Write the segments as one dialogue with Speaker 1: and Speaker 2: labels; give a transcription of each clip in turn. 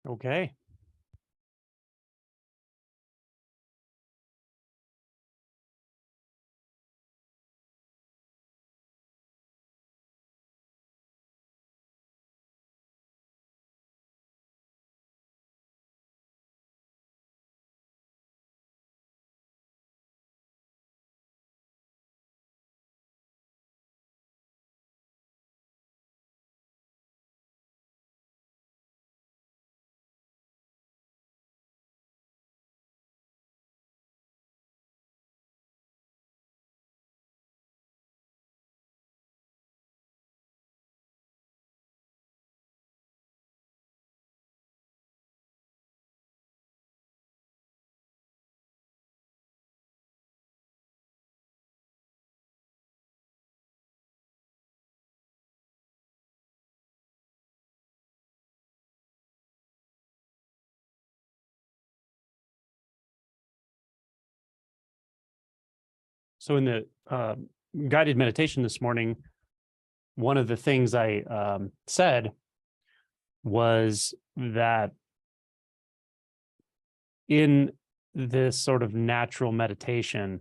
Speaker 1: Okay. So in the guided meditation this morning, one of the things I said was that in this sort of natural meditation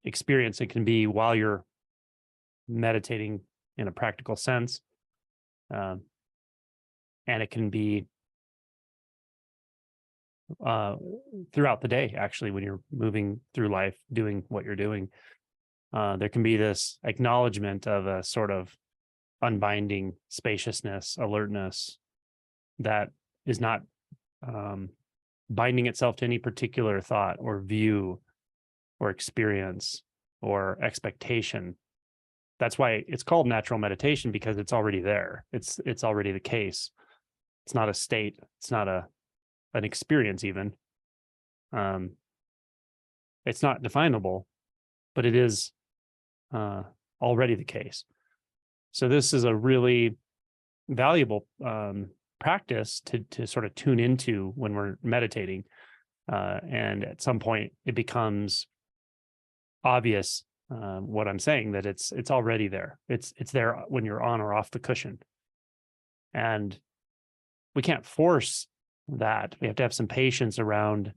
Speaker 1: experience, it can be while you're meditating in a practical sense, and it can be throughout the day, actually, when you're moving through life, doing what you're doing. There can be this acknowledgement of a sort of unbinding spaciousness, alertness that is not binding itself to any particular thought or view or experience or expectation. That's why it's called natural meditation, because it's already there. It's already the case. It's not a state. It's not an experience even. It's not definable, but it is already the case. So this is a really valuable practice to sort of tune into when we're meditating. And at some point it becomes obvious what I'm saying, that it's already there. It's there when you're on or off the cushion. And we can't force that. We have to have some patience around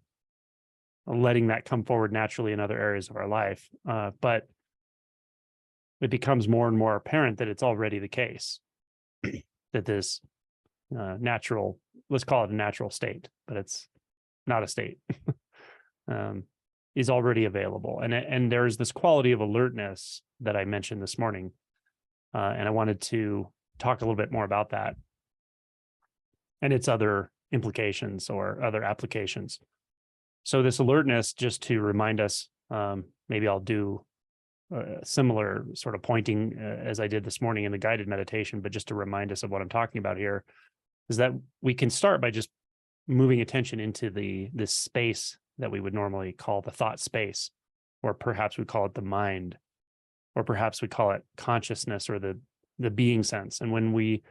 Speaker 1: letting that come forward naturally in other areas of our life. But it becomes more and more apparent that it's already the case, that this natural, let's call it a natural state, but it's not a state, is already available. And there's this quality of alertness that I mentioned this morning. And I wanted to talk a little bit more about that and its other implications or other applications. So this alertness, just to remind us, maybe I'll do a similar sort of pointing as I did this morning in the guided meditation, but just to remind us of what I'm talking about here, is that we can start by just moving attention into this space that we would normally call the thought space, or perhaps we call it the mind, or perhaps we call it consciousness or the being sense. And when we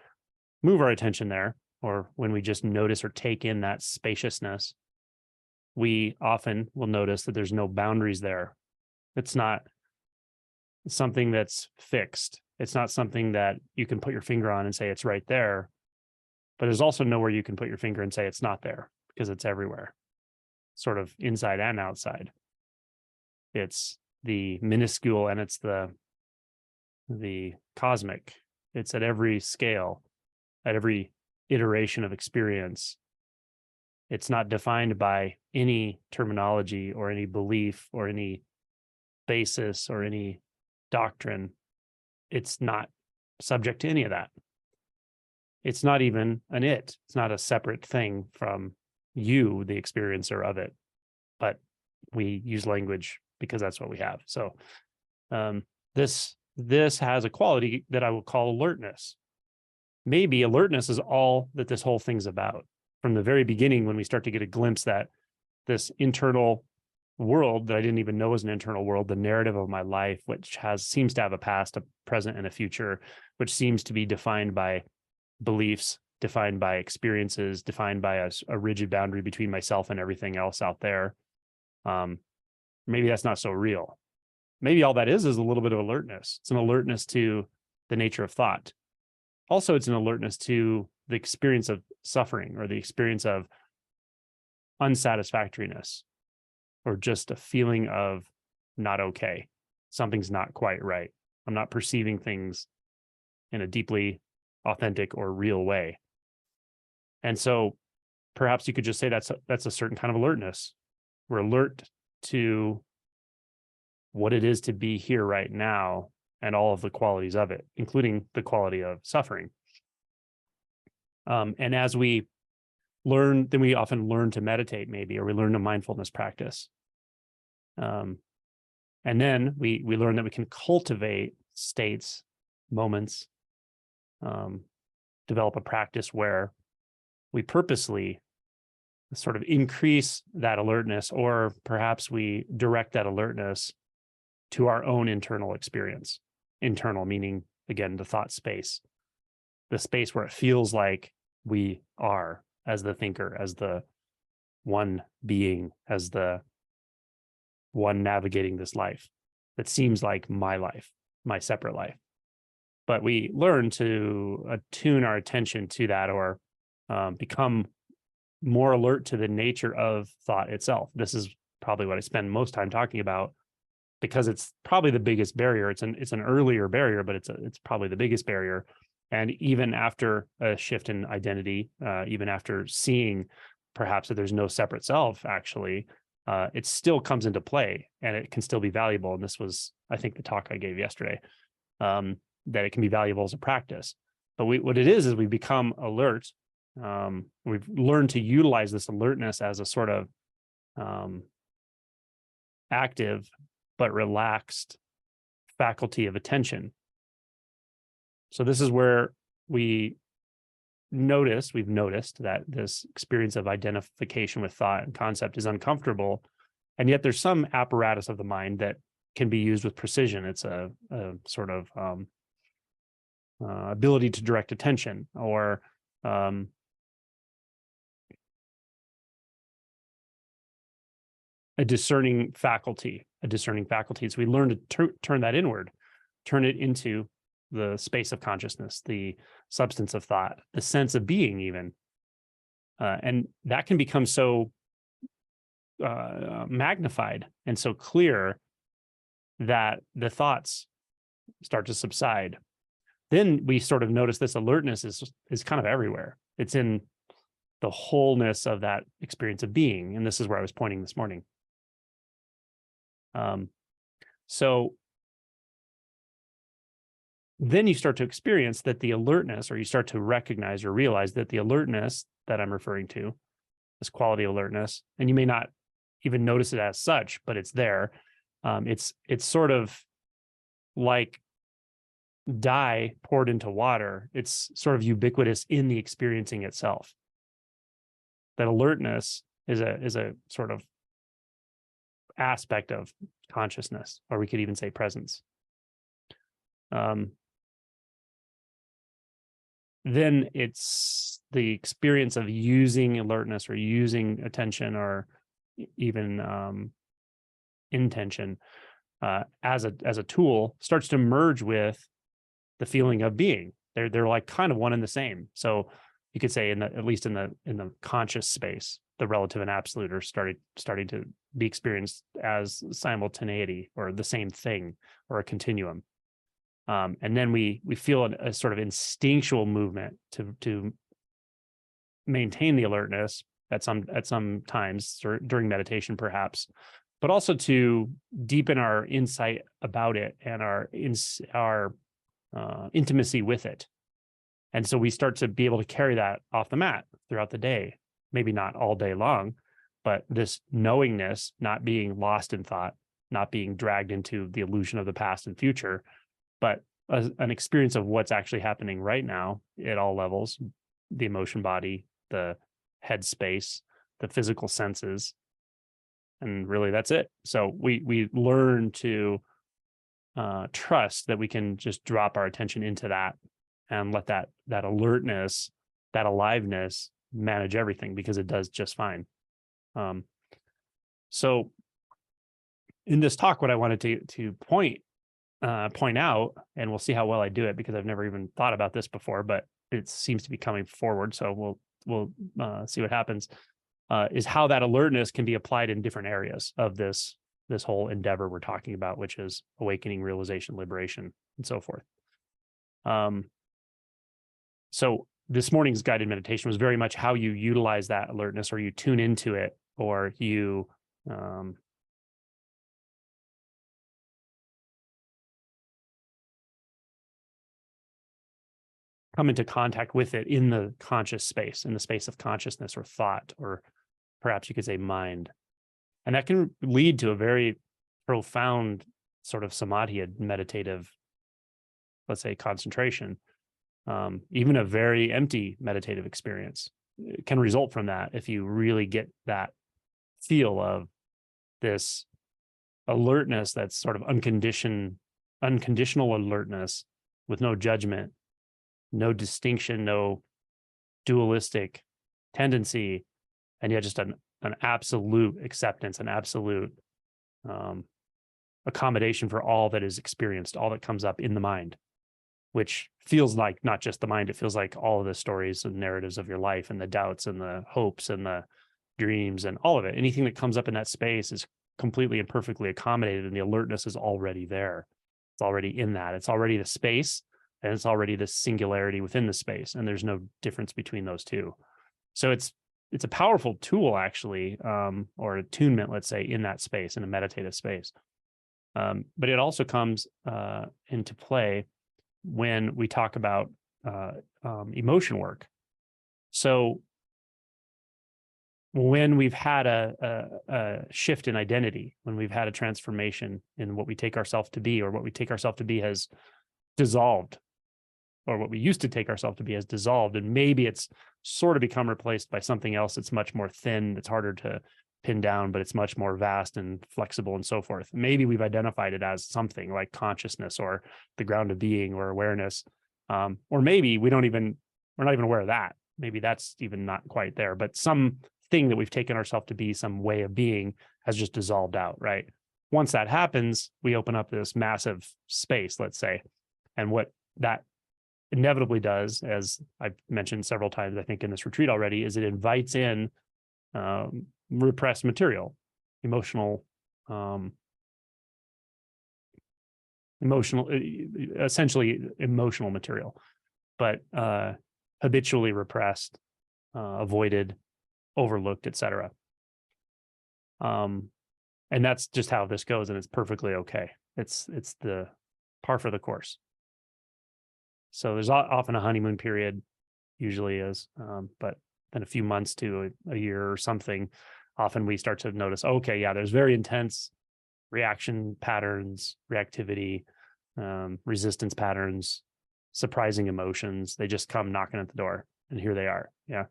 Speaker 1: move our attention there, or when we just notice or take in that spaciousness, we often will notice that there's no boundaries there. It's not something that's fixed. It's not something that you can put your finger on and say it's right there. But there's also nowhere you can put your finger and say it's not there, because it's everywhere, sort of inside and outside. It's the minuscule and it's the cosmic. It's at every scale, at every iteration of experience. It's not defined by any terminology or any belief or any basis or any doctrine. It's not subject to any of that. It's not even an it. It's not a separate thing from you, the experiencer of it. But we use language because that's what we have. So this has a quality that I will call alertness. Maybe alertness is all that this whole thing's about. From the very beginning, when we start to get a glimpse that this internal world that I didn't even know was an internal world, the narrative of my life, which seems to have a past, a present, and a future, which seems to be defined by beliefs, defined by experiences, defined by a rigid boundary between myself and everything else out there. Maybe that's not so real. Maybe all that is a little bit of alertness. It's an alertness to the nature of thought. Also, it's an alertness to the experience of suffering or the experience of unsatisfactoriness, or just a feeling of not okay. Something's not quite right. I'm not perceiving things in a deeply authentic or real way. And so perhaps you could just say that's a certain kind of alertness. We're alert to what it is to be here right now and all of the qualities of it, including the quality of suffering. And as we learn, then we often learn to meditate, maybe, or we learn a mindfulness practice. And then we learn that we can cultivate states, moments, develop a practice where we purposely sort of increase that alertness, or perhaps we direct that alertness to our own internal experience. Internal meaning, again, the thought space, the space where it feels like we are as the thinker, as the one being, as the one navigating this life that seems like my life, my separate life. But we learn to attune our attention to that, or become more alert to the nature of thought itself. This is probably what I spend most time talking about, because it's probably the biggest barrier. It's an earlier barrier, but it's probably the biggest barrier. And even after a shift in identity, even after seeing perhaps that there's no separate self, actually, it still comes into play, and it can still be valuable. And this was, I think, the talk I gave yesterday, that it can be valuable as a practice. But what it is we become alert. We've learned to utilize this alertness as a sort of active but relaxed faculty of attention. So this is where we've noticed that this experience of identification with thought and concept is uncomfortable, and yet there's some apparatus of the mind that can be used with precision. It's a sort of ability to direct attention, or a discerning faculty. So we learn to turn that inward, turn it into the space of consciousness, the substance of thought, the sense of being even. And that can become so magnified and so clear that the thoughts start to subside. Then we sort of notice this alertness is kind of everywhere. It's in the wholeness of that experience of being. And this is where I was pointing this morning. So then you start to experience that the alertness, or you start to recognize or realize that the alertness that I'm referring to, this quality of alertness, and you may not even notice it as such, but it's there. It's sort of like dye poured into water. It's sort of ubiquitous in the experiencing itself. That alertness is a sort of aspect of consciousness, or we could even say presence. Then it's the experience of using alertness, or using attention, or even intention as a tool, starts to merge with the feeling of being. They're like kind of one and the same. So you could say at least in the conscious space, the relative and absolute are starting to be experienced as simultaneity, or the same thing, or a continuum. And then we feel a sort of instinctual movement to maintain the alertness at some times during meditation, perhaps, but also to deepen our insight about it and our intimacy with it. And so we start to be able to carry that off the mat throughout the day, maybe not all day long, but this knowingness, not being lost in thought, not being dragged into the illusion of the past and future, but an experience of what's actually happening right now at all levels, the emotion body, the head space, the physical senses, and really that's it. So we learn to trust that we can just drop our attention into that and let that alertness, that aliveness manage everything, because it does just fine. So in this talk, what I wanted to point out, and we'll see how well I do it, because I've never even thought about this before, but it seems to be coming forward. So we'll see what happens. Is how that alertness can be applied in different areas of this whole endeavor we're talking about, which is awakening, realization, liberation, and so forth. So this morning's guided meditation was very much how you utilize that alertness, or you tune into it, or you come into contact with it in the conscious space, in the space of consciousness or thought, or perhaps you could say mind. And that can lead to a very profound sort of samadhi, meditative, let's say, concentration. Even a very empty meditative experience can result from that if you really get that feel of this alertness that's sort of unconditional alertness with no judgment, no distinction, no dualistic tendency, and yet just an absolute acceptance, an absolute accommodation for all that is experienced, all that comes up in the mind, which feels like not just the mind, it feels like all of the stories and narratives of your life, and the doubts and the hopes and the dreams and all of it. Anything that comes up in that space is completely and perfectly accommodated, and the alertness is already there. It's already in that. It's already the space, and it's already the singularity within the space, and there's no difference between those two. So it's a powerful tool, actually, or attunement, let's say, in that space, in a meditative space. But it also comes into play when we talk about emotion work. So when we've had a shift in identity, when we've had a transformation in what we take ourselves to be, or what we take ourselves to be has dissolved, or what we used to take ourselves to be has dissolved, and maybe it's sort of become replaced by something else that's much more thin, it's harder to pin down, but it's much more vast and flexible and so forth. Maybe we've identified it as something like consciousness, or the ground of being, or awareness. Or maybe we're not even aware of that. Maybe that's even not quite there, but some thing that we've taken ourselves to be, some way of being, has just dissolved out, right? Once that happens, we open up this massive space, let's say. And what that inevitably does, as I've mentioned several times, I think in this retreat already, is it invites in repressed material, essentially emotional material, but habitually repressed, avoided, overlooked, etc. And that's just how this goes, and it's perfectly okay. It's the par for the course. So there's often a honeymoon period, usually is, but then a few months to a year or something, often we start to notice, okay, yeah, there's very intense reaction patterns, reactivity, resistance patterns, surprising emotions. They just come knocking at the door, and here they are. Yeah.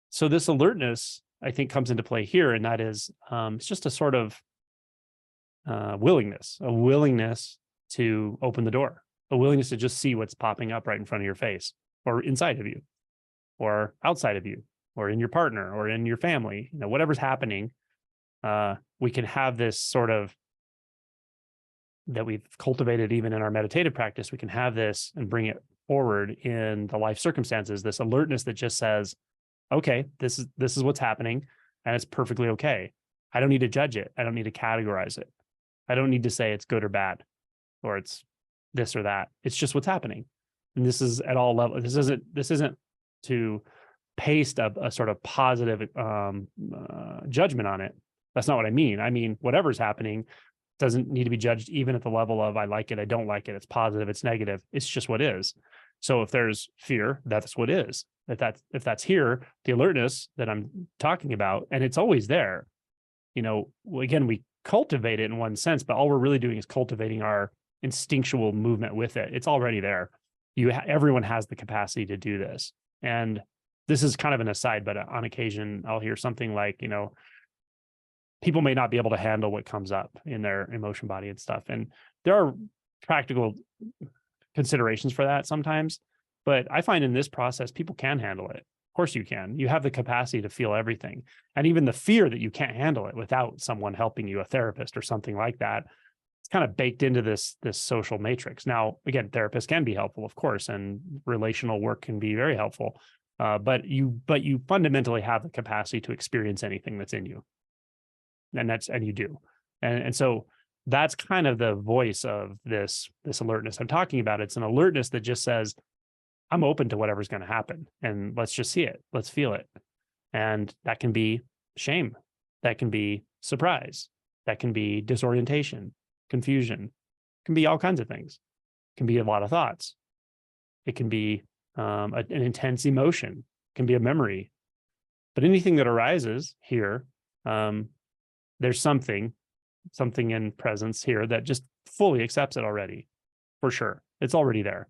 Speaker 1: So this alertness, I think, comes into play here, and that is it's just a sort of a willingness to open the door, a willingness to just see what's popping up right in front of your face, or inside of you, or outside of you, or in your partner, or in your family, whatever's happening. We can have this sort of, that we've cultivated even in our meditative practice, we can have this and bring it forward in the life circumstances, this alertness that just says, okay, this is what's happening, and it's perfectly okay. I don't need to judge it. I don't need to categorize it. I don't need to say it's good or bad, or it's this or that. It's just what's happening. And this is at all levels. This isn't to paste a sort of positive judgment on it. That's not what I mean. I mean, whatever's happening doesn't need to be judged, even at the level of I like it, I don't like it, it's positive, it's negative. It's just what is. So if there's fear, that's what is. If that's here, the alertness that I'm talking about, and it's always there. Again, we cultivate it in one sense, but all we're really doing is cultivating our instinctual movement with it. It's already there. Everyone has the capacity to do this. And this is kind of an aside, but on occasion I'll hear something like, people may not be able to handle what comes up in their emotion body and stuff. And there are practical considerations for that sometimes, but I find in this process, people can handle it. Of course you can. You have the capacity to feel everything. And even the fear that you can't handle it without someone helping you, a therapist or something like that, it's kind of baked into this social matrix. Now, again, therapists can be helpful, of course, and relational work can be very helpful. But you fundamentally have the capacity to experience anything that's in you, and you do, and so that's kind of the voice of this alertness I'm talking about. It's an alertness that just says, I'm open to whatever's going to happen, and let's just see it, let's feel it, and that can be shame, that can be surprise, that can be disorientation, confusion, it can be all kinds of things, it can be a lot of thoughts, it can be an intense emotion, it can be a memory, but anything that arises here, there's something in presence here that just fully accepts it already, for sure. It's already there,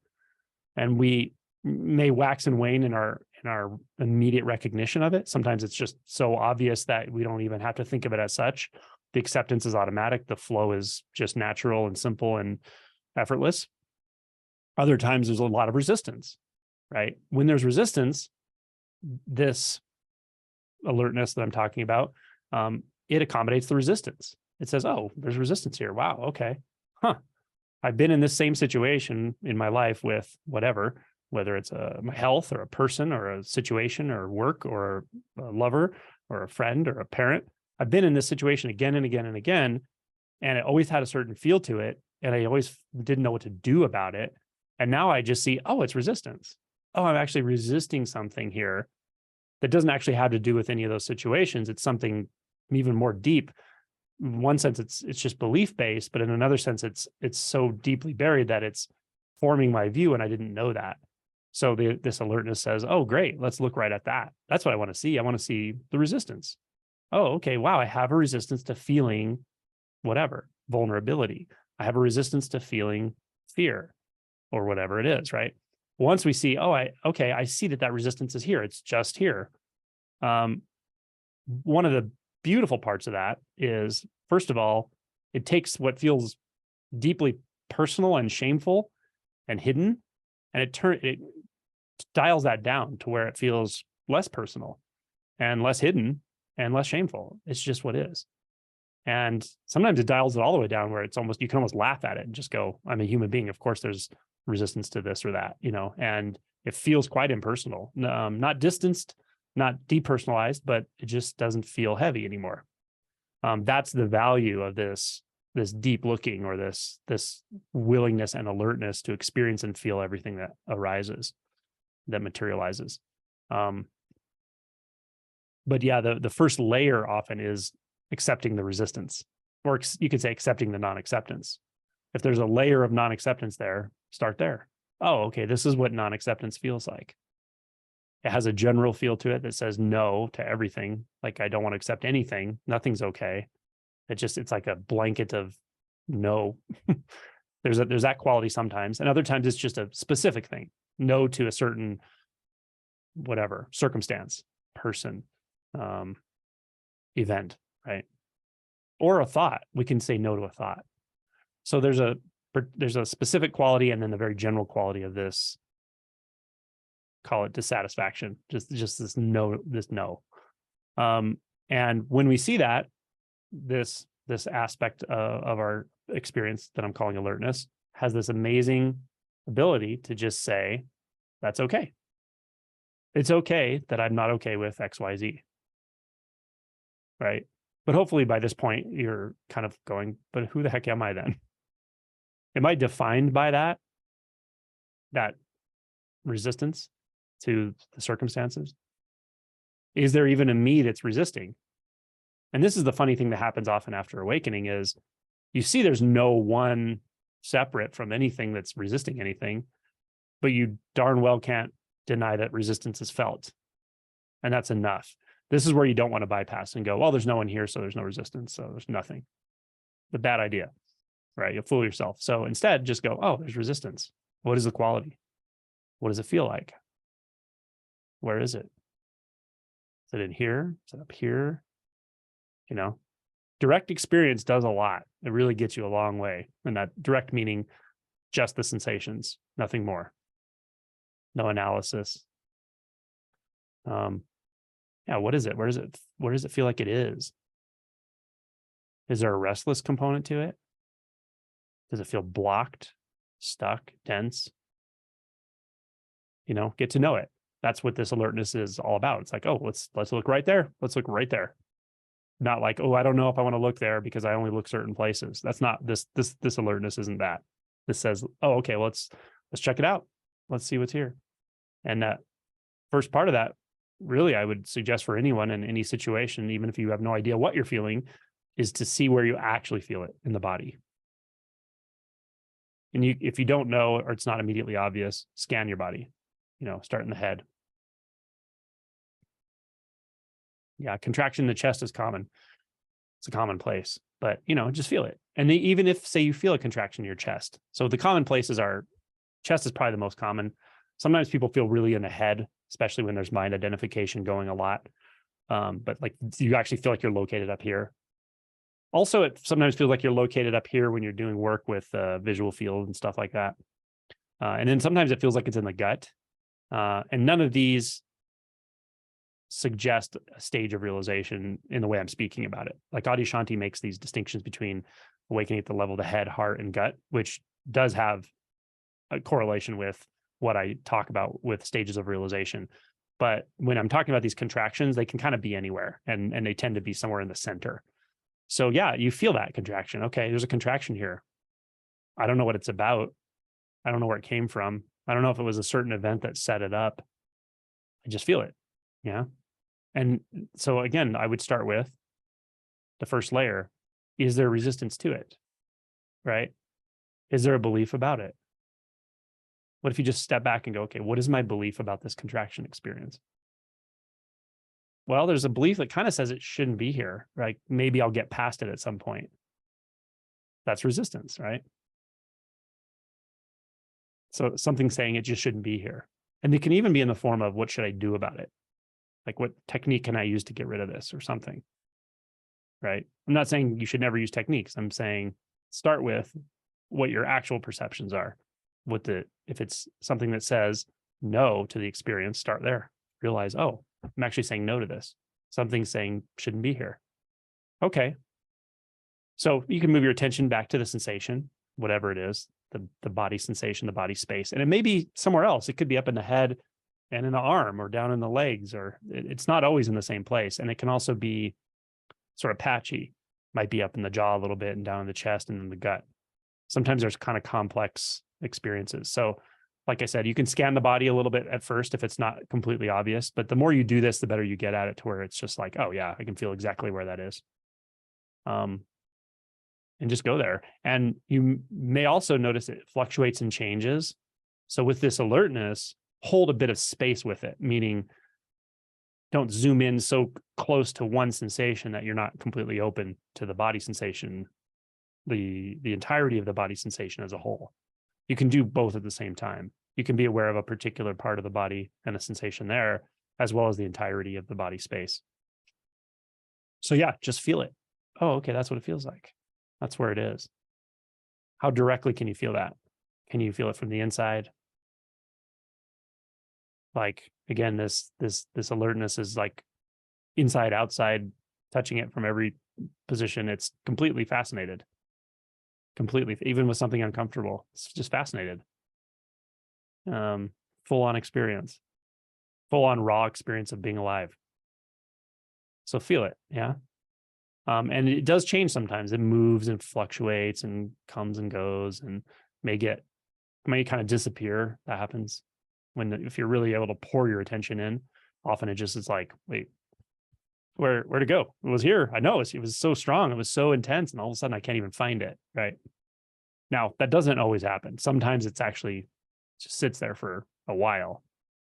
Speaker 1: and we may wax and wane in our immediate recognition of it. Sometimes it's just so obvious that we don't even have to think of it as such. The acceptance is automatic. The flow is just natural and simple and effortless. Other times there's a lot of resistance, right? When there's resistance, this alertness that I'm talking about, it accommodates the resistance. It says, oh, there's resistance here. Wow. Okay. Huh. I've been in this same situation in my life with whatever, whether it's my health or a person or a situation or work or a lover or a friend or a parent. I've been in this situation again and again and again, and it always had a certain feel to it. And I always didn't know what to do about it. And now I just see, oh, it's resistance. Oh, I'm actually resisting something here that doesn't actually have to do with any of those situations. It's something even more deep. In one sense, it's just belief based, but in another sense, it's so deeply buried that it's forming my view, and I didn't know that. So this alertness says, oh, great, let's look right at that. That's what I want to see. I want to see the resistance. Oh, okay, wow, I have a resistance to feeling whatever, vulnerability. I have a resistance to feeling fear or whatever it is, right? Once we see, oh, I see that resistance is here. It's just here. One of the beautiful parts of that is, first of all, it takes what feels deeply personal and shameful and hidden, and it dials that down to where it feels less personal and less hidden and less shameful. It's just what is. And sometimes it dials it all the way down where it's almost, you can almost laugh at it and just go, I'm a human being. Of course, there's resistance to this or that, and it feels quite impersonal, not distanced, not depersonalized, but it just doesn't feel heavy anymore. That's the value of this deep looking, or this willingness and alertness to experience and feel everything that arises, that materializes. But yeah, the first layer often is accepting the resistance, or you could say accepting the non-acceptance. If there's a layer of non-acceptance there, start there. Oh, okay, this is what non-acceptance feels like. It has a general feel to it that says no to everything. Like, I don't want to accept anything. Nothing's okay. It's like a blanket of no. There's that quality sometimes. And other times it's just a specific thing. No to a certain whatever circumstance, person, event, right? Or a thought. We can say no to a thought. So there's a specific quality, and then the very general quality of this, call it dissatisfaction, just this no. And when we see that, this aspect of our experience that I'm calling alertness has this amazing ability to just say, that's okay. It's okay that I'm not okay with XYZ. Right? But hopefully by this point, you're kind of going, but who the heck am I then? Am I defined by that resistance to the circumstances? Is there even a me that's resisting? And this is the funny thing that happens often after awakening is you see there's no one separate from anything that's resisting anything, but you darn well can't deny that resistance is felt. And that's enough. This is where you don't want to bypass and go, well, there's no one here, so there's no resistance, so there's nothing. The bad idea, right? You'll fool yourself. So instead, just go, oh, there's resistance. What is the quality? What does it feel like? Where is it? Is it in here? Is it up here? Direct experience does a lot. It really gets you a long way. And that direct meaning just the sensations, nothing more. No analysis. Yeah, what is it? Where does it feel like it is? Is there a restless component to it? Does it feel blocked, stuck, dense? Get to know it. That's what this alertness is all about. It's like, oh, let's look right there. Let's look right there. Not like, oh, I don't know if I want to look there because I only look certain places. That's not this alertness isn't that. This says, oh, okay, well, let's check it out. Let's see what's here. And that first part of that, really, I would suggest for anyone in any situation, even if you have no idea what you're feeling, is to see where you actually feel it in the body. And if you don't know, or it's not immediately obvious, scan your body, start in the head. Yeah, contraction in the chest is common. It's a common place, but just feel it. And even if, say, you feel a contraction in your chest. So the common places are, chest is probably the most common. Sometimes people feel really in the head, especially when there's mind identification going a lot. But like you actually feel like you're located up here. Also, it sometimes feels like you're located up here when you're doing work with visual field and stuff like that. And then sometimes it feels like it's in the gut. And none of these suggest a stage of realization in the way I'm speaking about it. Like Adyashanti makes these distinctions between awakening at the level of the head, heart, and gut, which does have a correlation with what I talk about with stages of realization. But when I'm talking about these contractions, they can kind of be anywhere, and they tend to be somewhere in the center. So yeah, you feel that contraction. Okay, there's a contraction here. I don't know what it's about. I don't know where it came from. I don't know if it was a certain event that set it up. I just feel it. Yeah. And so again, I would start with the first layer. Is there resistance to it? Right? Is there a belief about it? What if you just step back and go, okay, what is my belief about this contraction experience? Well, there's a belief that kind of says it shouldn't be here, right? Maybe I'll get past it at some point. That's resistance, right? So something saying it just shouldn't be here. And it can even be in the form of, what should I do about it? Like, what technique can I use to get rid of this or something? Right? I'm not saying you should never use techniques. I'm saying start with what your actual perceptions are. If it's something that says no to the experience, start there. Realize, oh, I'm actually saying no to this. Something's saying shouldn't be here. Okay. So you can move your attention back to the sensation, whatever it is, the body sensation, the body space. And it may be somewhere else. It could be up in the head and in the arm or down in the legs, or it's not always in the same place. And it can also be sort of patchy, might be up in the jaw a little bit and down in the chest and in the gut. Sometimes there's kind of complex experiences. So like I said, you can scan the body a little bit at first if it's not completely obvious, but the more you do this, the better you get at it, to where it's just like, oh yeah, I can feel exactly where that is. And just go there. And you may also notice it fluctuates and changes. So with this alertness, hold a bit of space with it, meaning don't zoom in so close to one sensation that you're not completely open to the body sensation, the entirety of the body sensation as a whole. You can do both at the same time. You can be aware of a particular part of the body and a sensation there, as well as the entirety of the body space. So yeah, just feel it. Oh, okay, that's what it feels like. That's where it is. How directly can you feel that? Can you feel it from the inside? Like, again, this alertness is like inside, outside, touching it from every position. It's completely fascinated. Completely, even with something uncomfortable, it's just fascinated. Full on experience, full on raw experience of being alive. So feel it, yeah. And it does change sometimes. It moves and fluctuates and comes and goes, and may kind of disappear. That happens if you're really able to pour your attention in. Often it just is like, wait, where'd it go? It was here. I know it was so strong. It was so intense, and all of a sudden I can't even find it. Right now, that doesn't always happen. Sometimes it's actually just sits there for a while.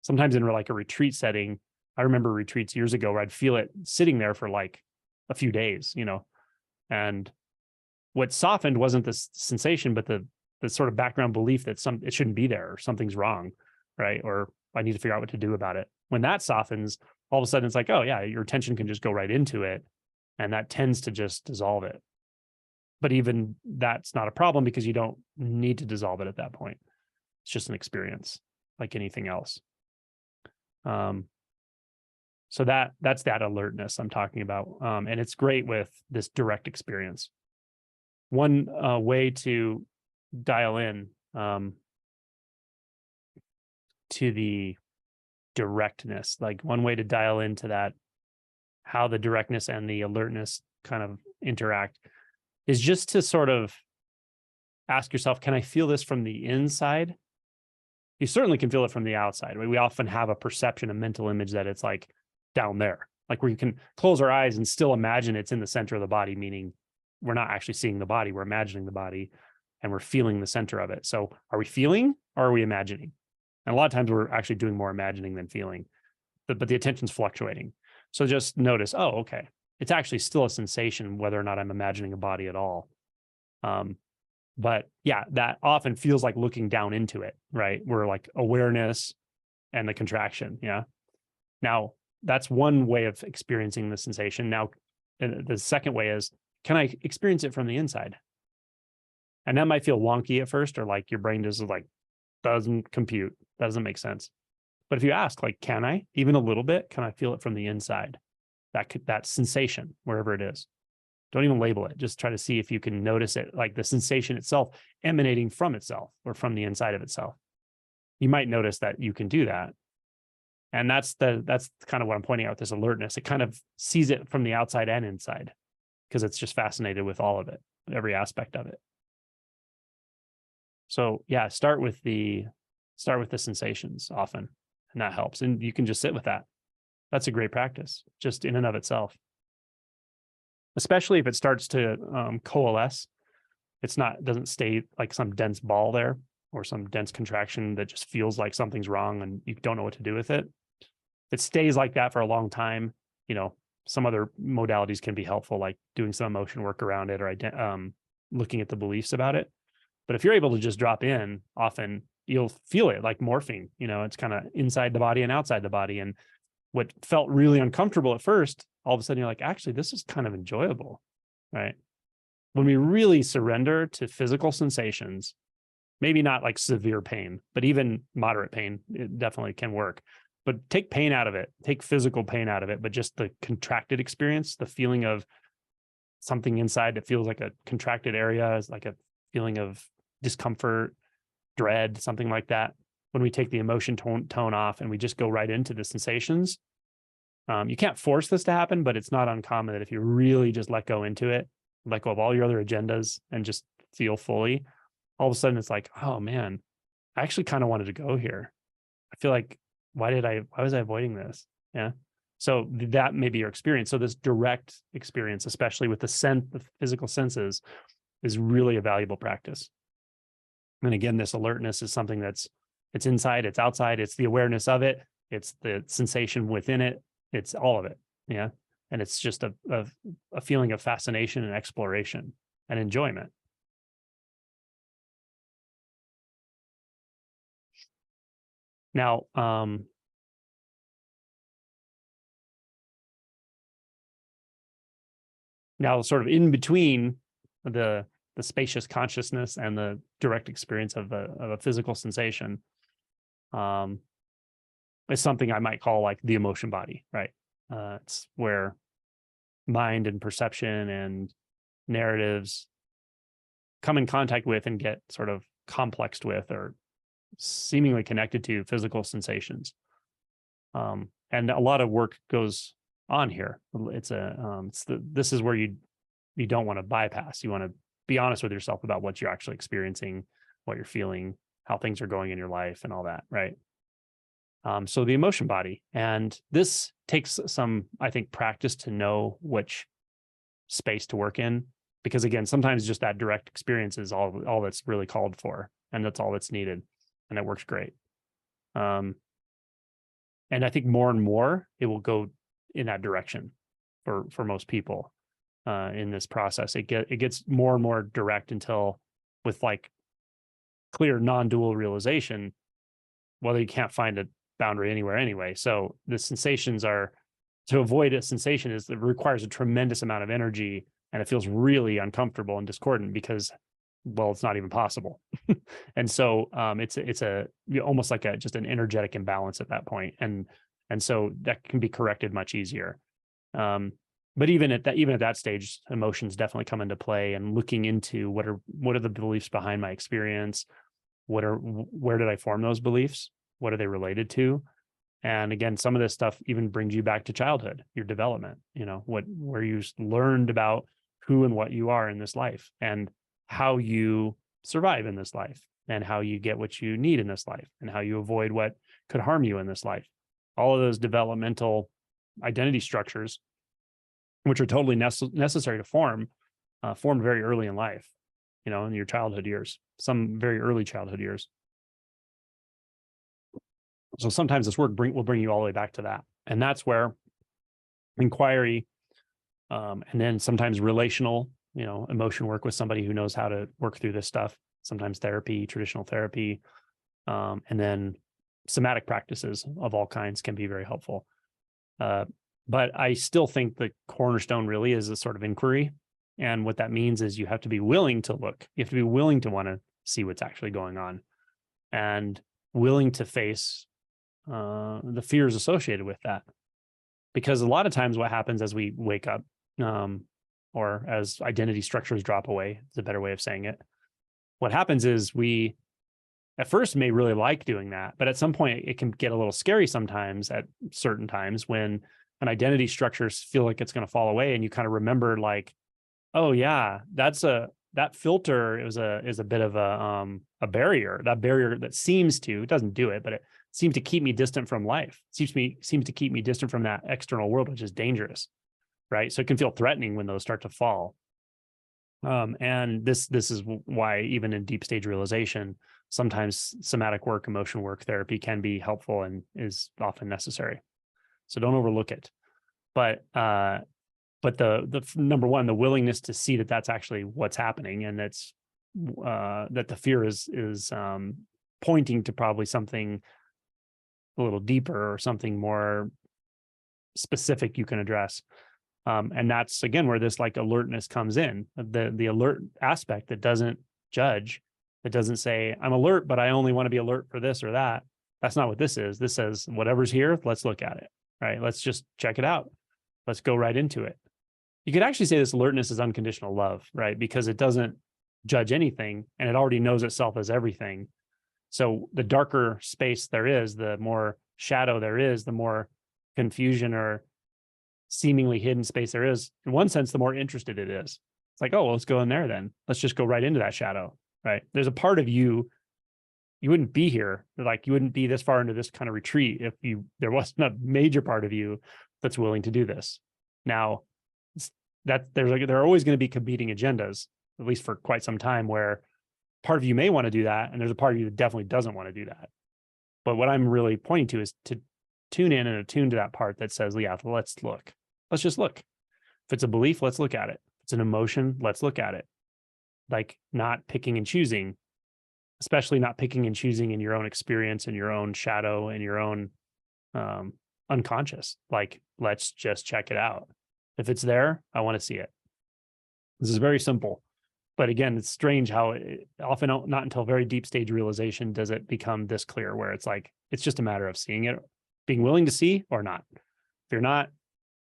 Speaker 1: Sometimes in like a retreat setting, I remember retreats years ago where I'd feel it sitting there for like a few days, and what softened wasn't the sensation, but the sort of background belief that it shouldn't be there, or something's wrong, right? Or I need to figure out what to do about it. When that softens, all of a sudden it's like, oh yeah, your attention can just go right into it, and that tends to just dissolve it. But even that's not a problem, because you don't need to dissolve it at that point. It's just an experience like anything else. So that's that alertness I'm talking about. And it's great with this direct experience. One way to dial in to the directness. Like one way to dial into that, how the directness and the alertness kind of interact, is just to sort of ask yourself, can I feel this from the inside? You certainly can feel it from the outside. We often have a perception, a mental image that it's like down there, like where you can close our eyes and still imagine it's in the center of the body, meaning we're not actually seeing the body, we're imagining the body and we're feeling the center of it. So are we feeling or are we imagining? And a lot of times we're actually doing more imagining than feeling, but the attention's fluctuating. So just notice, oh, okay, it's actually still a sensation whether or not I'm imagining a body at all. But yeah, that often feels like looking down into it, right? We're like awareness and the contraction. Yeah. Now, that's one way of experiencing the sensation. Now, the second way is, can I experience it from the inside? And that might feel wonky at first, or like your brain just like doesn't compute, doesn't make sense. But if you ask, like, can I, even a little bit, can I feel it from the inside? That sensation, wherever it is. Don't even label it. Just try to see if you can notice it, like the sensation itself emanating from itself or from the inside of itself. You might notice that you can do that. And that's kind of what I'm pointing out, this alertness. It kind of sees it from the outside and inside because it's just fascinated with all of it, every aspect of it. So yeah, start with the sensations often, and that helps. And you can just sit with that. That's a great practice, just in and of itself. Especially if it starts to coalesce, doesn't stay like some dense ball there or some dense contraction that just feels like something's wrong and you don't know what to do with it. If it stays like that for a long time, some other modalities can be helpful, like doing some emotion work around it or looking at the beliefs about it. But if you're able to just drop in, often you'll feel it like morphing. It's kind of inside the body and outside the body. And what felt really uncomfortable at first, all of a sudden you're like, actually, this is kind of enjoyable, right? When we really surrender to physical sensations, maybe not like severe pain, but even moderate pain, it definitely can work. But take pain out of it, take physical pain out of it, but just the contracted experience, the feeling of something inside that feels like a contracted area, is like a feeling of discomfort, dread, something like that. When we take the emotion tone off and we just go right into the sensations, you can't force this to happen, but it's not uncommon that if you really just let go into it, let go of all your other agendas and just feel fully, all of a sudden it's like, oh man, I actually kind of wanted to go here. I feel like, why was I avoiding this? Yeah. So that may be your experience. So this direct experience, especially with the physical senses, is really a valuable practice. And again, this alertness is something it's inside, it's outside, it's the awareness of it, it's the sensation within it, it's all of it. Yeah. And it's just a feeling of fascination and exploration and enjoyment. Now, sort of in between the spacious consciousness and the direct experience of a physical sensation, is something I might call like the emotion body, right? It's where mind and perception and narratives come in contact with and get sort of complexed with or seemingly connected to physical sensations. And a lot of work goes on here. This is where you don't want to bypass. You want to be honest with yourself about what you're actually experiencing, what you're feeling, how things are going in your life and all that, right? So the emotion body, and this takes some, I think, practice to know which space to work in, because again, sometimes just that direct experience is all that's really called for, and that's all that's needed, and it works great. And I think more and more it will go in that direction for most people in this process. It gets more and more direct until, with like clear non-dual realization, whether you can't find a boundary anywhere anyway. So the sensations to avoid a sensation it requires a tremendous amount of energy, and it feels really uncomfortable and discordant because, well, it's not even possible. And so it's almost like just an energetic imbalance at that point. And so that can be corrected much easier. But even at that stage, emotions definitely come into play, and looking into what are the beliefs behind my experience? Where did I form those beliefs? What are they related to? And again, some of this stuff even brings you back to childhood, your development, where you learned about who and what you are in this life, and how you survive in this life, and how you get what you need in this life, and how you avoid what could harm you in this life. All of those developmental identity structures, which are totally necessary to formed very early in life, in your childhood years, some very early childhood years. So sometimes this work will bring you all the way back to that. And that's where inquiry, and then sometimes relational, emotion work with somebody who knows how to work through this stuff, sometimes therapy, traditional therapy, and then somatic practices of all kinds can be very helpful. But I still think the cornerstone really is a sort of inquiry. And what that means is you have to be willing to look. You have to be willing to want to see what's actually going on, and willing to face the fears associated with that. Because a lot of times what happens as we wake up, or as identity structures drop away, is a better way of saying it. What happens is we at first may really like doing that, but at some point it can get a little scary sometimes at certain times when an identity structures feel like it's going to fall away, and you kind of remember like, oh yeah, that filter is a bit of a barrier. That barrier that it doesn't do it, but it seems to keep me distant from life. Seems to keep me distant from that external world, which is dangerous, right? So it can feel threatening when those start to fall. And this is why even in deep stage realization, sometimes somatic work, emotion work, therapy can be helpful and is often necessary. So don't overlook it. But the number one, the willingness to see that that's actually what's happening, and that's that the fear is pointing to probably something a little deeper or something more specific you can address. And that's again where this like alertness comes in, the alert aspect that doesn't judge, that doesn't say I'm alert, but I only want to be alert for this or that. That's not what this is. This says whatever's here, let's look at it, right? Let's just check it out. Let's go right into it. You could actually say this alertness is unconditional love, right? Because it doesn't judge anything, and it already knows itself as everything. So the darker space there is, the more shadow there is, the more confusion or seemingly hidden space there is, in one sense, the more interested it is. It's like, oh, well, let's go in there then. Let's just go right into that shadow, right? There's a part of you wouldn't be here. Like you wouldn't be this far into this kind of retreat if there wasn't a major part of you that's willing to do this. Now, there are always going to be competing agendas, at least for quite some time, where part of you may want to do that, and there's a part of you that definitely doesn't want to do that. But what I'm really pointing to is to tune in and attune to that part that says, yeah, let's look. Let's just look. If it's a belief, let's look at it. If it's an emotion, let's look at it. Like not picking and choosing, especially not picking and choosing in your own experience and your own shadow and your own unconscious. Like, let's just check it out. If it's there, I want to see it. This is very simple. But again, it's strange how often not until very deep stage realization does it become this clear, where it's like, it's just a matter of seeing it, being willing to see or not. If you're not,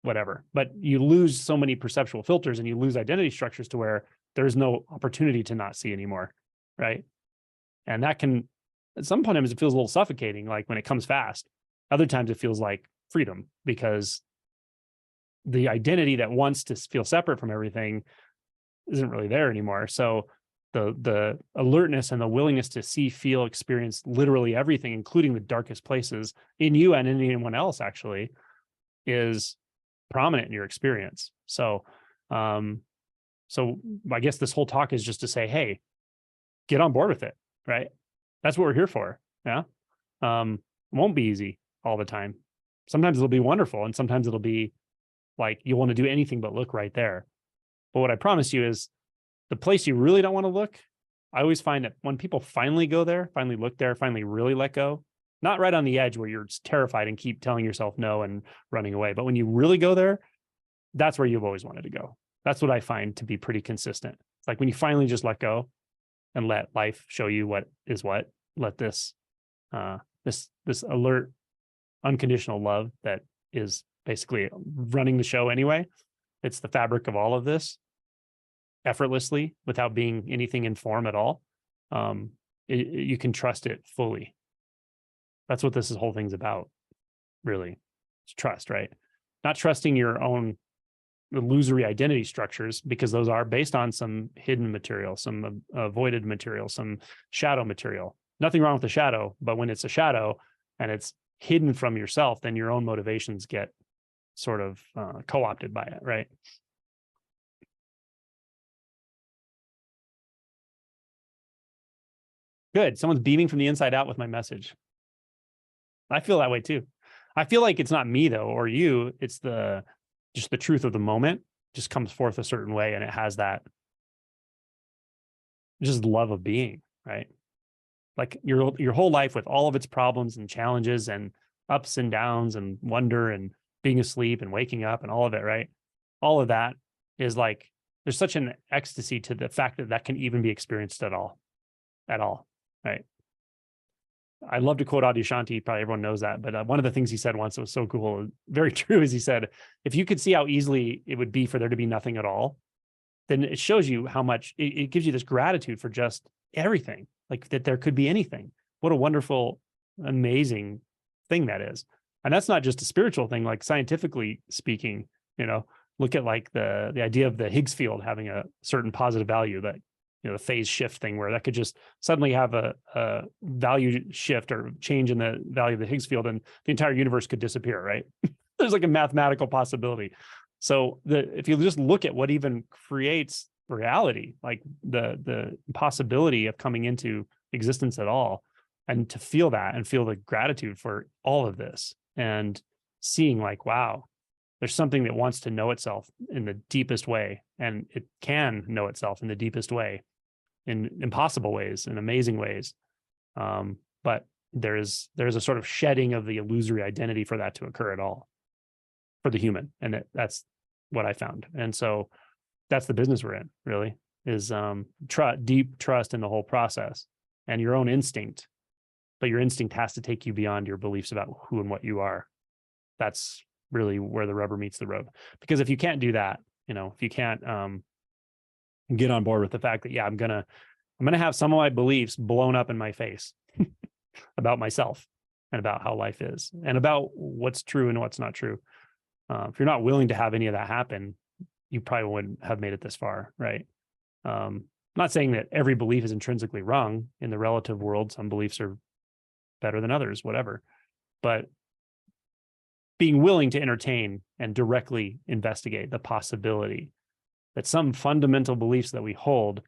Speaker 1: whatever. But you lose so many perceptual filters and you lose identity structures to where there's no opportunity to not see anymore, right? And that can, at some point, it feels a little suffocating, like when it comes fast. Other times it feels like freedom, because the identity that wants to feel separate from everything isn't really there anymore. So the alertness and the willingness to see, feel, experience literally everything, including the darkest places in you and in anyone else, actually, is prominent in your experience. So I guess this whole talk is just to say, hey, get on board with it, right? That's what we're here for. Yeah. It won't be easy all the time. Sometimes it'll be wonderful, and sometimes it'll be like you want to do anything but look right there. But what I promise you is the place you really don't want to look. I always find that when people finally go there, finally look there, finally really let go, not right on the edge where you're terrified and keep telling yourself no and running away, but when you really go there, that's where you've always wanted to go. That's what I find to be pretty consistent. It's like when you finally just let go and let life show you what is what, let this alert, unconditional love that is basically running the show anyway, It's the fabric of all of this, effortlessly, without being anything in form at all. You can trust it fully. That's what this whole thing's about, really. It's trust, right? Not trusting your own illusory identity structures, because those are based on some hidden material, some avoided material, some shadow material. Nothing wrong with the shadow, but when it's a shadow and it's hidden from yourself, then your own motivations get sort of co-opted by it, right? Good. Someone's beaming from the inside out with my message. I feel that way too. I feel like it's not me though, or you. It's just the truth of the moment just comes forth a certain way, and it has that just love of being, right? Like your whole life with all of its problems and challenges and ups and downs and wonder and being asleep and waking up and all of it, right? All of that is like, there's such an ecstasy to the fact that that can even be experienced at all, right? I love to quote Adyashanti. Probably everyone knows that, but one of the things he said once that was so cool, very true, is he said, if you could see how easily it would be for there to be nothing at all, then it shows you how much it gives you this gratitude for just everything, like that there could be anything. What a wonderful, amazing thing that is. And that's not just a spiritual thing, like scientifically speaking, look at like the idea of the Higgs field having a certain positive value, that, the phase shift thing, where that could just suddenly have a value shift or change in the value of the Higgs field, and the entire universe could disappear, right? There's like a mathematical possibility. So if you just look at what even creates reality, like the possibility of coming into existence at all, and to feel that and feel the gratitude for all of this, and seeing like, wow, there's something that wants to know itself in the deepest way, and it can know itself in the deepest way, in impossible ways, in amazing ways. But there's a sort of shedding of the illusory identity for that to occur at all, for the human. And that's what I found. And so that's the business we're in, really, is deep trust in the whole process and your own instinct. But your instinct has to take you beyond your beliefs about who and what you are. That's really where the rubber meets the road. Because if you can't do that, if you can't get on board with the fact that, yeah, I'm gonna have some of my beliefs blown up in my face about myself and about how life is and about what's true and what's not true. If you're not willing to have any of that happen, you probably wouldn't have made it this far, right? Not saying that every belief is intrinsically wrong. In the relative world, some beliefs are better than others, whatever. But being willing to entertain and directly investigate the possibility that some fundamental beliefs that we hold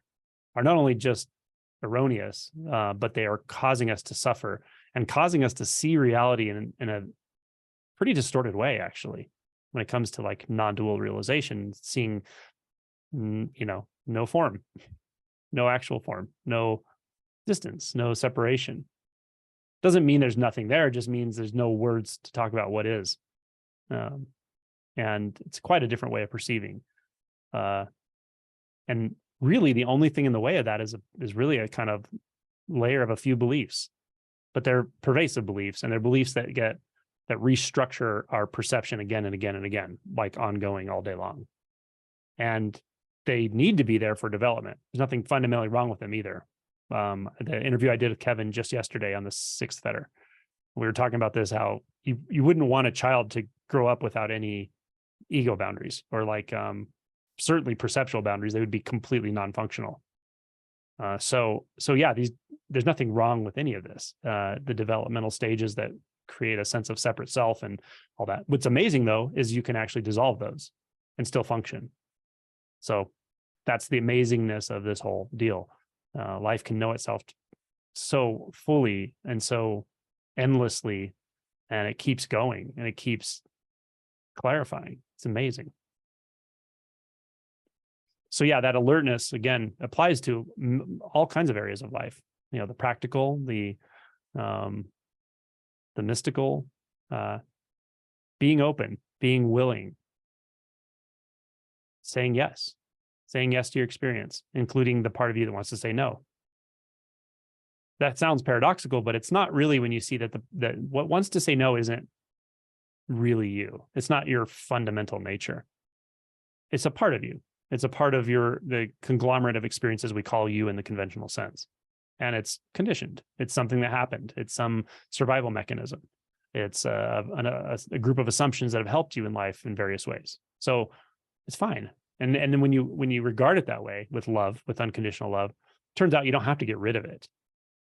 Speaker 1: are not only just erroneous, but they are causing us to suffer and causing us to see reality in a pretty distorted way, actually, when it comes to like non-dual realization, seeing, no form, no actual form, no distance, no separation. Doesn't mean there's nothing there. It just means there's no words to talk about what is. And it's quite a different way of perceiving. And really the only thing in the way of that is really a kind of layer of a few beliefs, but they're pervasive beliefs, and they're beliefs that restructure our perception again and again and again, like ongoing all day long. And they need to be there for development. There's nothing fundamentally wrong with them either. The interview I did with Kevin just yesterday on the 6th fetter, we were talking about this, how you wouldn't want a child to grow up without any ego boundaries, or like certainly perceptual boundaries. They would be completely non-functional. So yeah, there's nothing wrong with any of this. The developmental stages that create a sense of separate self and all that. What's amazing though is you can actually dissolve those and still function. So that's the amazingness of this whole deal. Life can know itself so fully and so endlessly, and it keeps going and it keeps clarifying. It's amazing. So yeah, that alertness again applies to all kinds of areas of life. The practical, the mystical, being open, being willing, saying yes to your experience, including the part of you that wants to say no. That sounds paradoxical, but it's not really, when you see that that what wants to say no isn't really you. It's not your fundamental nature. It's a part of you. It's a part of the conglomerate of experiences we call you in the conventional sense. And it's conditioned. It's something that happened. It's some survival mechanism. It's a group of assumptions that have helped you in life in various ways. So it's fine. And then when you regard it that way, with love, with unconditional love, turns out you don't have to get rid of it.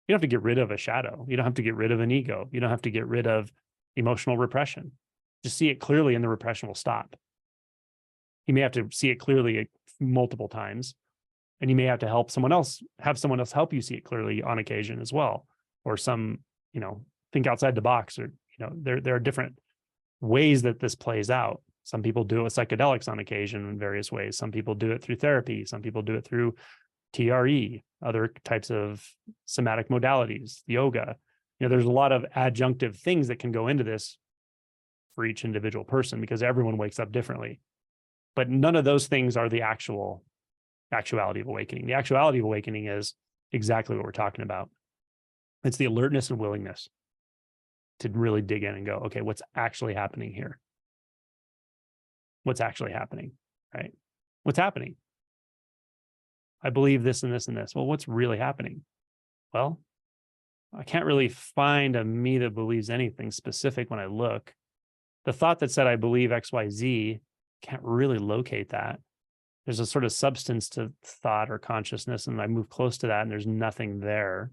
Speaker 1: You don't have to get rid of a shadow. You don't have to get rid of an ego. You don't have to get rid of emotional repression. Just see it clearly and the repression will stop. You may have to see it clearly multiple times, and you may have to have someone else help you see it clearly on occasion as well, or think outside the box, or there are different ways that this plays out. Some people do it with psychedelics on occasion in various ways. Some people do it through therapy. Some people do it through TRE, other types of somatic modalities, yoga. There's a lot of adjunctive things that can go into this for each individual person, because everyone wakes up differently. But none of those things are the actuality of awakening. The actuality of awakening is exactly what we're talking about. It's the alertness and willingness to really dig in and go, okay, what's actually happening here? What's actually happening, right? What's happening? I believe this and this and this. Well, what's really happening? Well, I can't really find a me that believes anything specific when I look. The thought that said, I believe XYZ, can't really locate that. There's a sort of substance to thought or consciousness, and I move close to that and there's nothing there.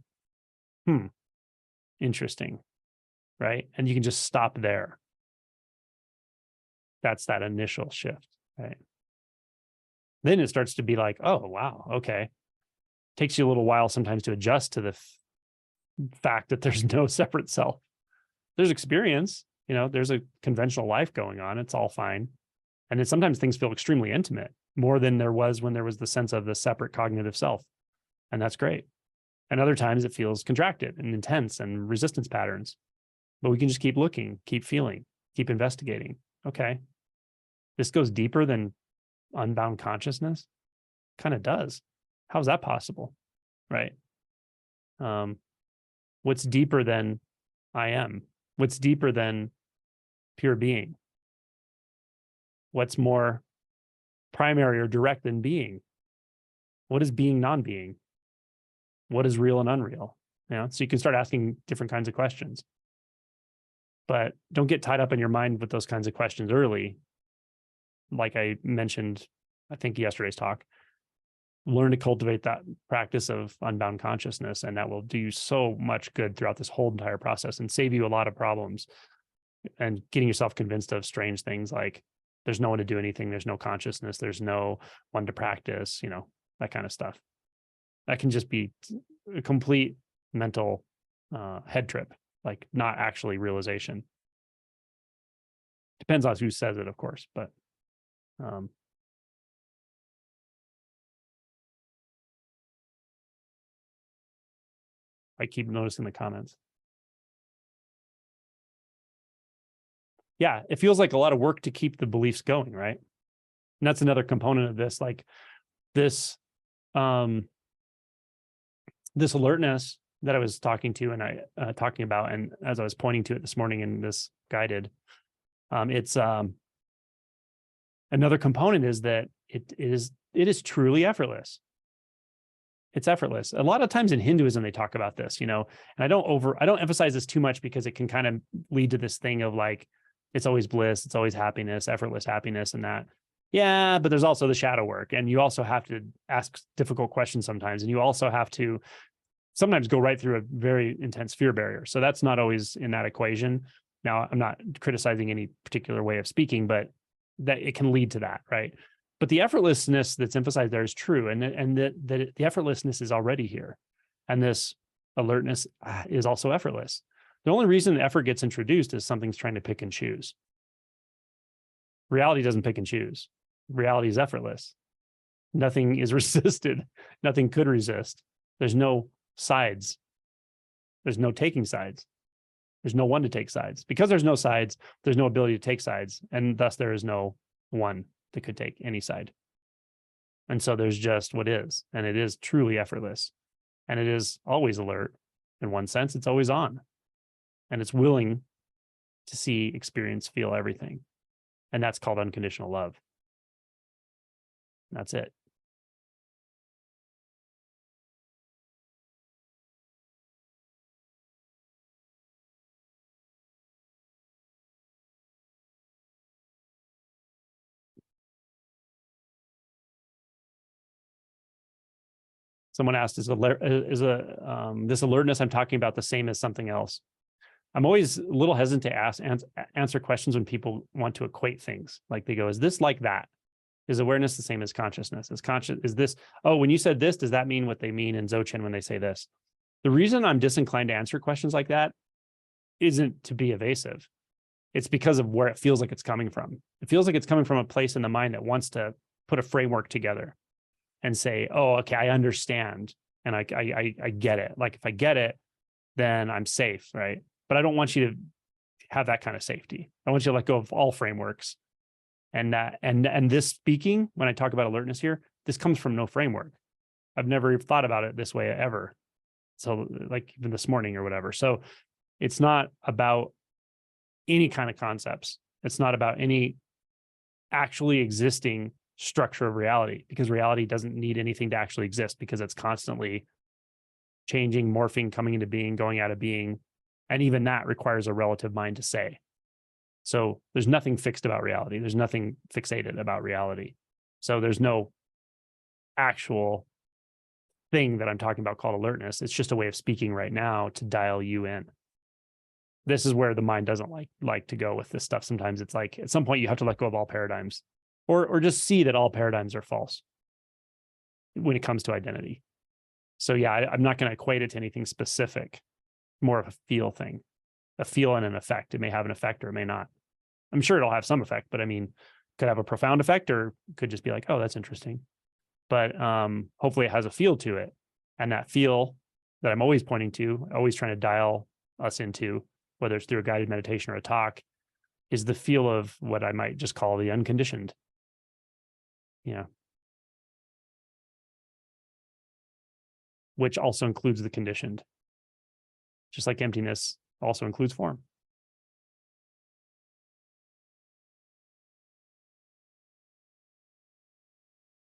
Speaker 1: Interesting, right? And you can just stop there. That's that initial shift, right? Then it starts to be like, oh, wow, okay. Takes you a little while sometimes to adjust to the fact that there's no separate self. There's experience, there's a conventional life going on. It's all fine. And then sometimes things feel extremely intimate, more than there was when there was the sense of the separate cognitive self. And that's great. And other times it feels contracted and intense and resistance patterns. But we can just keep looking, keep feeling, keep investigating. Okay, this goes deeper than unbound consciousness. Kind of does. How's that possible? Right? What's deeper than I am? What's deeper than pure being? What's more primary or direct than being? What is being non-being? What is real and unreal? So you can start asking different kinds of questions. But don't get tied up in your mind with those kinds of questions early. Like I mentioned, I think yesterday's talk, learn to cultivate that practice of unbound consciousness, and that will do you so much good throughout this whole entire process and save you a lot of problems. And getting yourself convinced of strange things like there's no one to do anything, there's no consciousness, there's no one to practice, that kind of stuff. That can just be a complete mental head trip, like not actually realization. Depends on who says it, of course, but I keep noticing the comments. Yeah, it feels like a lot of work to keep the beliefs going, right? And that's another component of this, like this this alertness that I was talking about, and as I was pointing to it this morning in this guided, it's another component is that it is truly effortless. It's effortless. A lot of times in Hinduism, they talk about this, and I don't emphasize this too much because it can kind of lead to this thing of like, it's always bliss, it's always happiness, effortless happiness, and that. Yeah, but there's also the shadow work, and you also have to ask difficult questions sometimes, and you also have to sometimes go right through a very intense fear barrier. So that's not always in that equation. Now, I'm not criticizing any particular way of speaking, but that it can lead to that, right? But the effortlessness that's emphasized there is true, and that the effortlessness is already here, and this alertness is also effortless. The only reason the effort gets introduced is something's trying to pick and choose. Reality doesn't pick and choose. Reality is effortless. Nothing is resisted. Nothing could resist. There's no sides. There's no taking sides. There's no one to take sides. Because there's no sides, there's no ability to take sides, and thus there is no one that could take any side. And so there's just what is, and it is truly effortless, and it is always alert. In one sense, it's always on, and it's willing to see, experience, feel everything. And that's called unconditional love. That's it. Someone asked, is this alertness I'm talking about the same as something else? I'm always a little hesitant to answer questions when people want to equate things. Like they go, is this like that? Is awareness the same as consciousness? Is this, oh, when you said this, does that mean what they mean in Dzogchen when they say this? The reason I'm disinclined to answer questions like that isn't to be evasive. It's because of where it feels like it's coming from. It feels like it's coming from a place in the mind that wants to put a framework together and say, oh, okay, I understand. And I get it. Like if I get it, then I'm safe, right? But I don't want you to have that kind of safety. I want you to let go of all frameworks. And this speaking, when I talk about alertness here, this comes from no framework. I've never thought about it this way ever. So like even this morning or whatever. So it's not about any kind of concepts. It's not about any actually existing structure of reality, because reality doesn't need anything to actually exist, because it's constantly changing, morphing, coming into being, going out of being. And even that requires a relative mind to say. So there's nothing fixed about reality. There's nothing fixated about reality. So there's no actual thing that I'm talking about called alertness. It's just a way of speaking right now to dial you in. This is where the mind doesn't like to go with this stuff. Sometimes it's like at some point you have to let go of all paradigms, or just see that all paradigms are false when it comes to identity. So yeah, I'm not going to equate it to anything specific, more of a feel thing, a feel and an effect. It may have an effect or it may not. I'm sure it'll have some effect, but I mean, could have a profound effect or could just be like, oh, that's interesting. But hopefully it has a feel to it. And that feel that I'm always pointing to, always trying to dial us into, whether it's through a guided meditation or a talk, is the feel of what I might just call the unconditioned. Yeah. Which also includes the conditioned. Just like emptiness also includes form.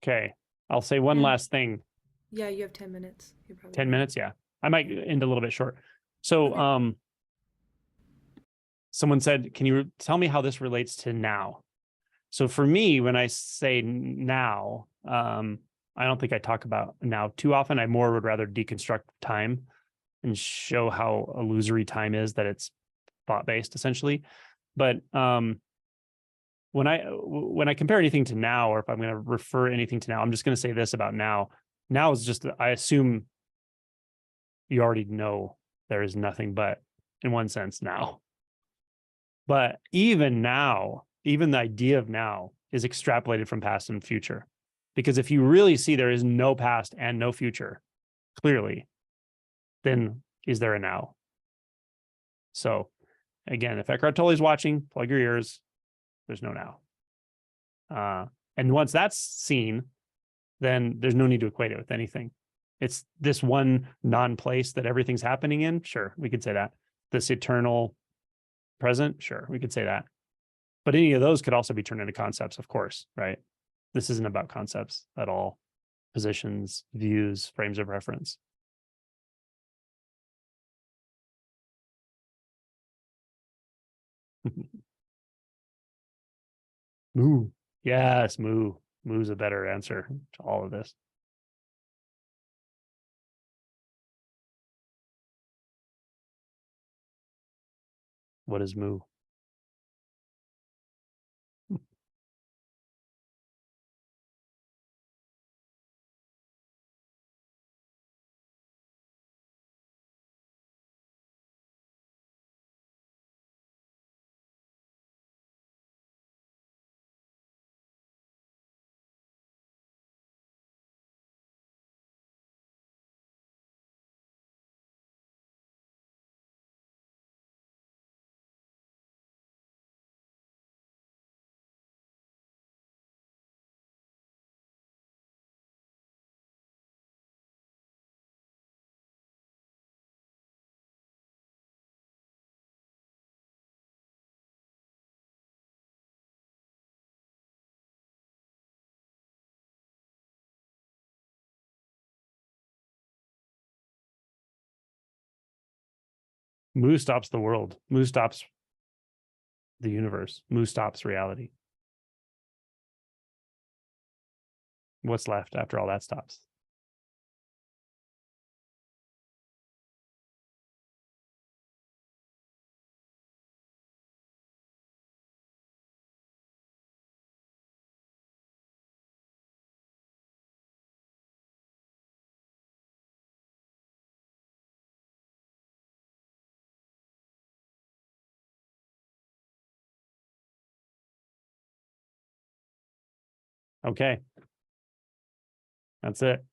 Speaker 1: Okay. I'll say one last thing.
Speaker 2: Yeah, you have 10 minutes.
Speaker 1: 10 minutes? Yeah. I might end a little bit short. So okay. Someone said, can you tell me how this relates to now? So for me, when I say now, I don't think I talk about now too often. I more would rather deconstruct time and show how illusory time is, that it's thought-based essentially. But when I compare anything to now, or if I'm going to refer anything to now, I'm just going to say this about now. Now is just, I assume you already know there is nothing but, in one sense, now. But even now, even the idea of now is extrapolated from past and future. Because if you really see there is no past and no future, clearly, then is there a now? So again, if Eckhart Tolle is watching, plug your ears, there's no now. And once that's seen, then there's no need to equate it with anything. It's this one non-place that everything's happening in. Sure, we could say that. This eternal present, sure, we could say that. But any of those could also be turned into concepts, of course, right? This isn't about concepts at all. Positions, views, frames of reference. Moo. Yes, moo. Moo's a better answer to all of this. What is moo? Mu stops the world. Mu stops the universe. Mu stops reality. What's left after all that stops? Okay. That's it.